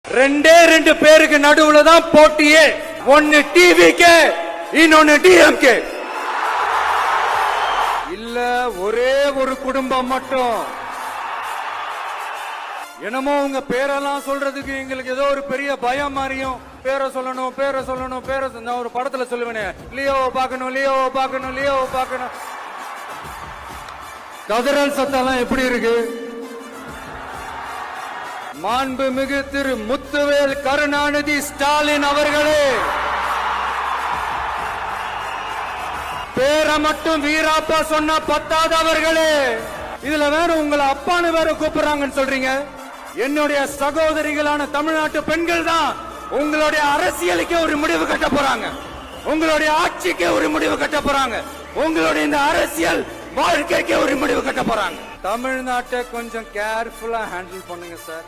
ரெண்டே ரெண்டு பேருக்கு நடுவுல தான் போட்டியே. ஒன்னு டிவிகே, இன்னொன்னு டிஎம்கே. இல்ல ஒரே ஒரு குடும்பம் மட்டும். என்னமோ உங்க பேரெல்லாம் சொல்றதுக்கு எங்களுக்கு ஏதோ ஒரு பெரிய பயம் மாதிரியும், பேரை சொல்லணும் பேரை சொல்லணும் பேரை நான் ஒரு படத்துல சொல்லுவேனே, லியோவை பார்க்கணும் லியோவை பார்க்கணும் லியோவை பார்க்கணும். கதறல் சத்தம் எப்படி இருக்கு? மாண்புமிகு திரு முத்துவேல் கருணாநிதி ஸ்டாலின் அவர்களே, பேரை மட்டும் வீராப்பா சொன்ன பத்தாதவர்களே, இதுல வேற உங்களை அப்பான்னு வேற கூப்பிடுறாங்கன்னு சொல்றீங்க. என்னுடைய சகோதரிகளான தமிழ்நாட்டு பெண்கள் தான் உங்களுடைய அரசியலுக்கே ஒரு முடிவு கட்ட போறாங்க, உங்களுடைய ஆட்சிக்கே ஒரு முடிவு கட்ட போறாங்க, உங்களுடைய இந்த அரசியல் வாழ்க்கைக்கு ஒரு முடிவு கட்ட போறாங்க. தமிழ்நாட்டை கொஞ்சம் கேர்ஃபுல்லா ஹேண்டில் பண்ணுங்க சார்.